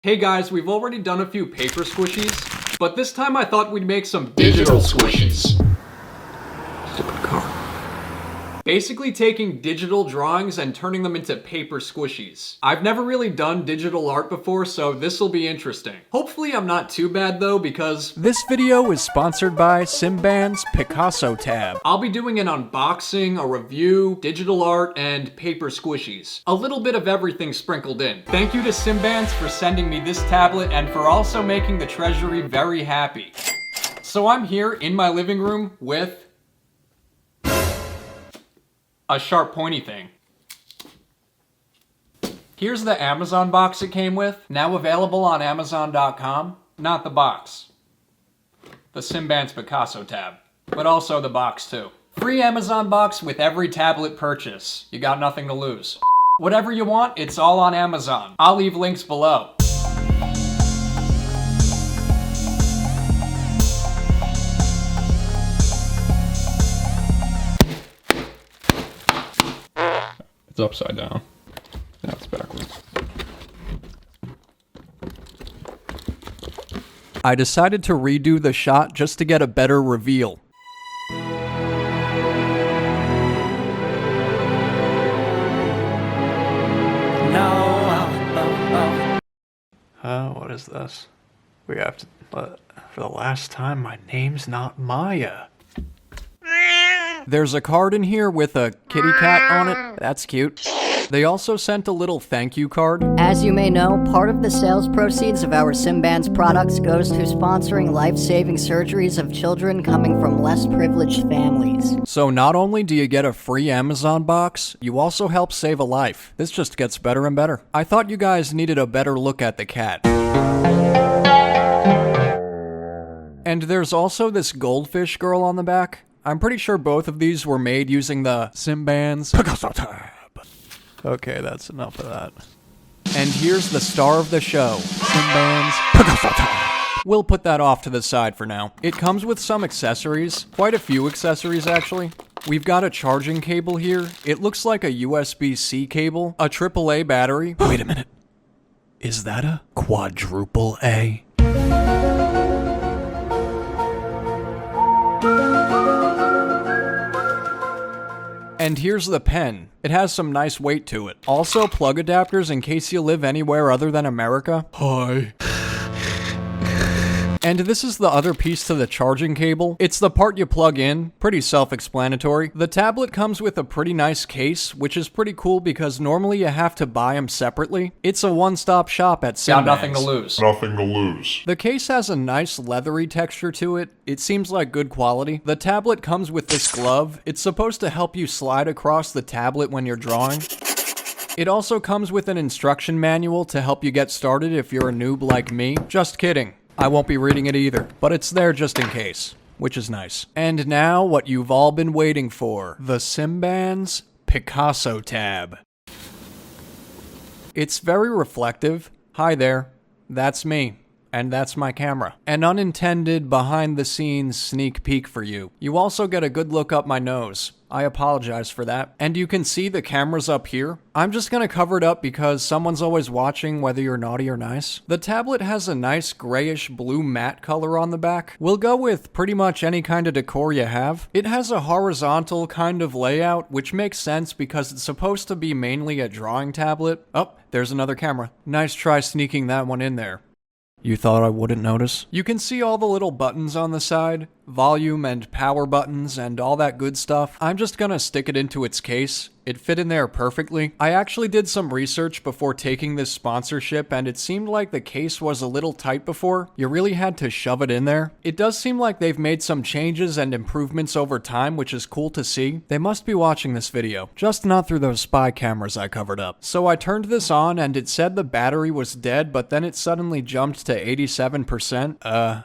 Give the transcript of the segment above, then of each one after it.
Hey guys, we've already done a few paper squishies, but this time I thought we'd make some digital squishies. Stupid car. Basically taking digital drawings and turning them into paper squishies. I've never really done digital art before, so this'll be interesting. Hopefully I'm not too bad though, because this video is sponsored by Simband's Picasso tab. I'll be doing an unboxing, a review, digital art, and paper squishies. A little bit of everything sprinkled in. Thank you to Simbands for sending me this tablet and for also making the treasury very happy. So I'm here in my living room with a sharp pointy thing. Here's the Amazon box it came with, now available on Amazon.com. Not the box. The Simband's Picasso tab, but also the box too. Free Amazon box with every tablet purchase. You got nothing to lose. Whatever you want, it's all on Amazon. I'll leave links below. It's upside down. Now it's backwards. I decided to redo the shot just to get a better reveal. What is this? We have to, for the last time, my name's not Maya. There's a card in here with a kitty cat on it. That's cute. They also sent a little thank you card. As you may know, part of the sales proceeds of our Simband's products goes to sponsoring life-saving surgeries of children coming from less privileged families. So not only do you get a free Amazon box, you also help save a life. This just gets better and better. I thought you guys needed a better look at the cat. And there's also this goldfish girl on the back. I'm pretty sure both of these were made using the Simband's Picasso tab. Okay, that's enough of that. And here's the star of the show, Simband's Picasso tab. We'll put that off to the side for now. It comes with some accessories, quite a few accessories actually. We've got a charging cable here. It looks like a USB-C cable, a AAA battery. Wait a minute. Is that a quadruple A? And here's the pen. It has some nice weight to it. Also, plug adapters in case you live anywhere other than America. Hi. And this is the other piece to the charging cable. It's the part you plug in. Pretty self-explanatory. The tablet comes with a pretty nice case, which is pretty cool because normally you have to buy them separately. It's a one-stop shop at Simband's. Got nothing to lose. Nothing to lose. The case has a nice leathery texture to it. It seems like good quality. The tablet comes with this glove. It's supposed to help you slide across the tablet when you're drawing. It also comes with an instruction manual to help you get started if you're a noob like me. Just kidding. I won't be reading it either, but it's there just in case, which is nice. And now, what you've all been waiting for, the Simband's Picasso tab. It's very reflective. Hi there, that's me, and that's my camera. An unintended behind-the-scenes sneak peek for you. You also get a good look up my nose. I apologize for that. And you can see the cameras up here. I'm just gonna cover it up because someone's always watching whether you're naughty or nice. The tablet has a nice grayish blue matte color on the back. We'll go with pretty much any kind of decor you have. It has a horizontal kind of layout, which makes sense because it's supposed to be mainly a drawing tablet. Oh, there's another camera. Nice try sneaking that one in there. You thought I wouldn't notice? You can see all the little buttons on the side, volume and power buttons and all that good stuff. I'm just gonna stick it into its case. It fit in there perfectly. I actually did some research before taking this sponsorship and it seemed like the case was a little tight before. You really had to shove it in there. It does seem like they've made some changes and improvements over time, which is cool to see. They must be watching this video, just not through those spy cameras I covered up. So I turned this on and it said the battery was dead, but then it suddenly jumped to 87%.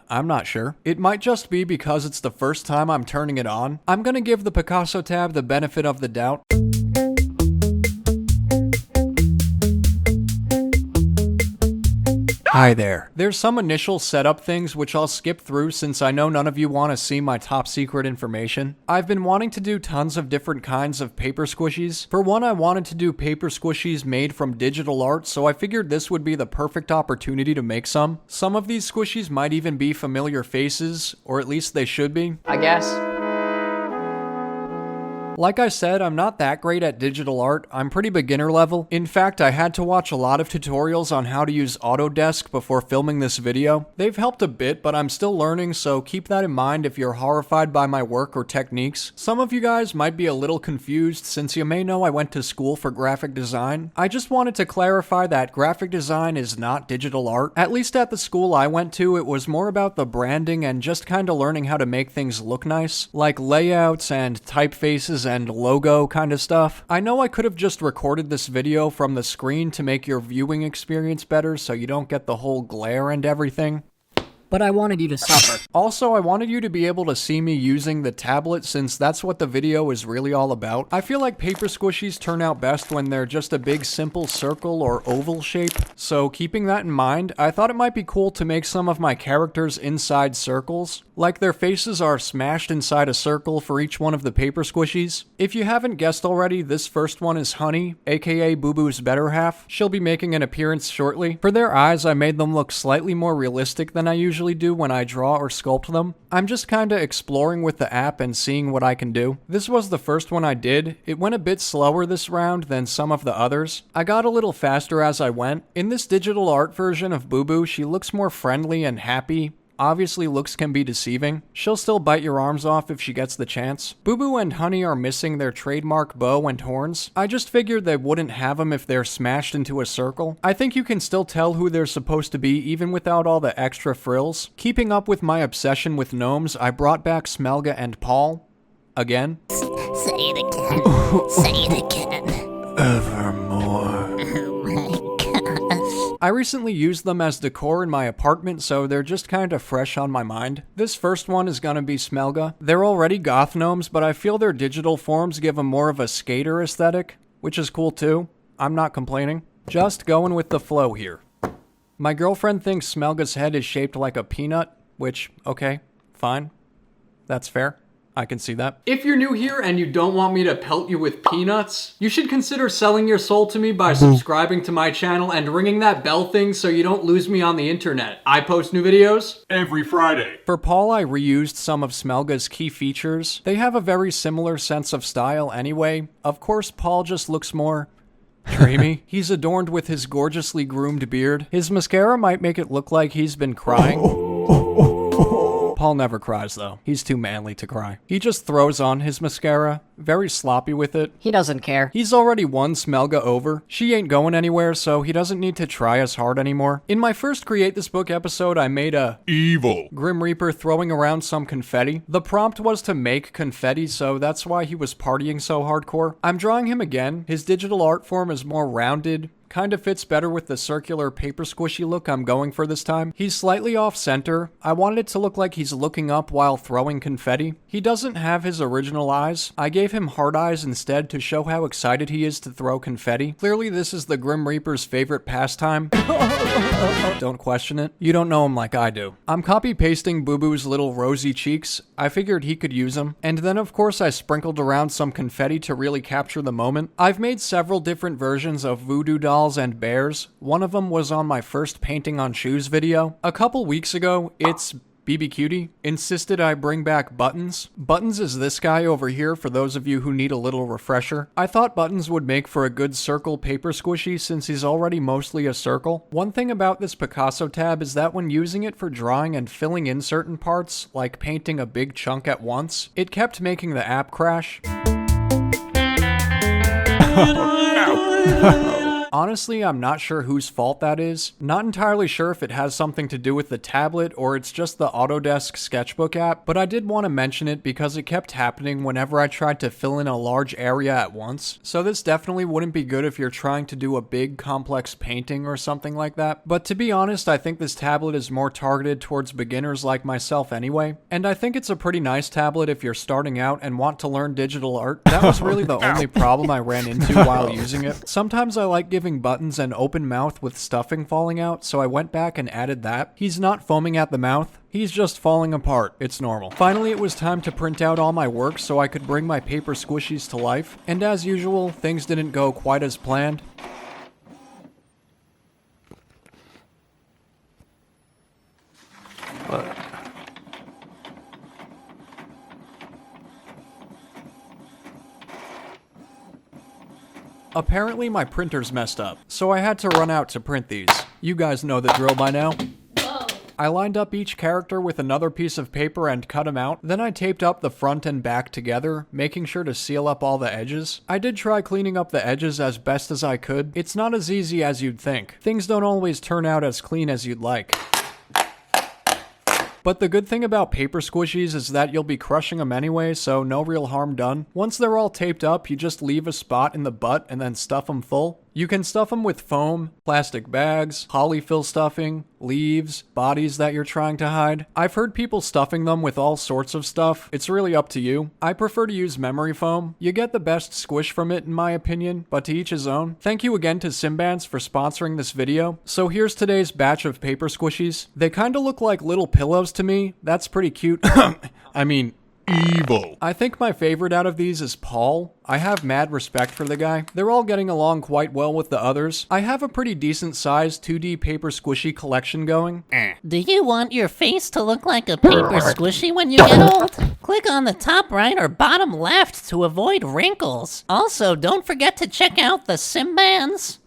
I'm not sure. It might just be because it's the first time I'm turning it on. I'm gonna give the Picasso tab the benefit of the doubt. Hi there. There's some initial setup things which I'll skip through since I know none of you want to see my top secret information. I've been wanting to do tons of different kinds of paper squishies. For one, I wanted to do paper squishies made from digital art, so I figured this would be the perfect opportunity to make some. Some of these squishies might even be familiar faces, or at least they should be, I guess. Like I said, I'm not that great at digital art. I'm pretty beginner level. In fact, I had to watch a lot of tutorials on how to use Autodesk before filming this video. They've helped a bit, but I'm still learning, so keep that in mind if you're horrified by my work or techniques. Some of you guys might be a little confused since you may know I went to school for graphic design. I just wanted to clarify that graphic design is not digital art. At least at the school I went to, it was more about the branding and just kinda learning how to make things look nice, like layouts and typefaces and logo kind of stuff. I know I could have just recorded this video from the screen to make your viewing experience better so you don't get the whole glare and everything, But I wanted you to suffer. also, I wanted you to be able to see me using the tablet since that's what the video is really all about. I feel like paper squishies turn out best when they're just a big simple circle or oval shape. So keeping that in mind, I thought it might be cool to make some of my characters inside circles. Like their faces are smashed inside a circle for each one of the paper squishies. If you haven't guessed already, this first one is Honey, aka Boo Boo's better half. She'll be making an appearance shortly. For their eyes, I made them look slightly more realistic than I usually do when I draw or sculpt them. I'm just kinda exploring with the app and seeing what I can do. This was the first one I did. It went a bit slower this round than some of the others. I got a little faster as I went. In this digital art version of Boo Boo, she looks more friendly and happy. Obviously, looks can be deceiving. She'll still bite your arms off if she gets the chance. Boo Boo and Honey are missing their trademark bow and horns. I just figured they wouldn't have them if they're smashed into a circle. I think you can still tell who they're supposed to be even without all the extra frills. Keeping up with my obsession with gnomes, I brought back Smelga and Paul. Again. Say it again. Say it again. Evermore. Oh my gosh. I recently used them as decor in my apartment, so they're just kinda fresh on my mind. This first one is gonna be Smelga. They're already goth gnomes, but I feel their digital forms give them more of a skater aesthetic, which is cool too. I'm not complaining. Just going with the flow here. My girlfriend thinks Smelga's head is shaped like a peanut, which, okay, fine. That's fair. I can see that. If you're new here and you don't want me to pelt you with peanuts, you should consider selling your soul to me by subscribing to my channel and ringing that bell thing so you don't lose me on the internet. I post new videos every Friday. For Paul, I reused some of Smelga's key features. They have a very similar sense of style anyway. Of course, Paul just looks more dreamy. He's adorned with his gorgeously groomed beard. His mascara might make it look like he's been crying. Paul never cries though. He's too manly to cry. He just throws on his mascara, very sloppy with it. He doesn't care. He's already won Smelga over. She ain't going anywhere, so he doesn't need to try as hard anymore. In my first Create This Book episode, I made a evil Grim Reaper throwing around some confetti. The prompt was to make confetti, so that's why he was partying so hardcore. I'm drawing him again. His digital art form is more rounded, kind of fits better with the circular paper squishy look I'm going for this time. He's slightly off center. I wanted it to look like he's looking up while throwing confetti. He doesn't have his original eyes. I gave him hard eyes instead to show how excited he is to throw confetti. Clearly this is the Grim Reaper's favorite pastime. Don't question it. You don't know him like I do. I'm copy pasting Boo Boo's little rosy cheeks. I figured he could use them. And then of course I sprinkled around some confetti to really capture the moment. I've made several different versions of voodoo dolls and bears. One of them was on my first painting on shoes video. A couple weeks ago, it's BB Cutie insisted I bring back Buttons. Buttons is this guy over here for those of you who need a little refresher. I thought Buttons would make for a good circle paper squishy since he's already mostly a circle. One thing about this Picasso tab is that when using it for drawing and filling in certain parts, like painting a big chunk at once, it kept making the app crash. Honestly, I'm not sure whose fault that is. Not entirely sure if it has something to do with the tablet or it's just the Autodesk sketchbook app, but I did want to mention it because it kept happening whenever I tried to fill in a large area at once. So this definitely wouldn't be good if you're trying to do a big complex painting or something like that. But to be honest, I think this tablet is more targeted towards beginners like myself anyway. And I think it's a pretty nice tablet if you're starting out and want to learn digital art. That was really the only problem I ran into while using it. Sometimes I like giving giving buttons an open mouth with stuffing falling out, so I went back and added that. He's not foaming at the mouth. He's just falling apart. It's normal. Finally, it was time to print out all my work so I could bring my paper squishies to life. And as usual, things didn't go quite as planned. Apparently my printer's messed up, so I had to run out to print these. You guys know the drill by now. I lined up each character with another piece of paper and cut them out. Then I taped up the front and back together, making sure to seal up all the edges. I did try cleaning up the edges as best as I could. It's not as easy as you'd think. Things don't always turn out as clean as you'd like. But the good thing about paper squishies is that you'll be crushing them anyway, so no real harm done. Once they're all taped up, you just leave a spot in the butt and then stuff them full. You can stuff them with foam, plastic bags, polyfill stuffing, leaves, bodies that you're trying to hide. I've heard people stuffing them with all sorts of stuff. It's really up to you. I prefer to use memory foam. You get the best squish from it in my opinion, but to each his own. Thank you again to Simbans for sponsoring this video. So here's today's batch of paper squishies. They kinda look like little pillows to me. That's pretty cute. I mean, evil. I think my favorite out of these is Paul. I have mad respect for the guy. They're all getting along quite well with the others. I have a pretty decent sized 2D paper squishy collection going. Do you want your face to look like a paper squishy when you get old? Click on the top right or bottom left to avoid wrinkles. Also, don't forget to check out the Simbans.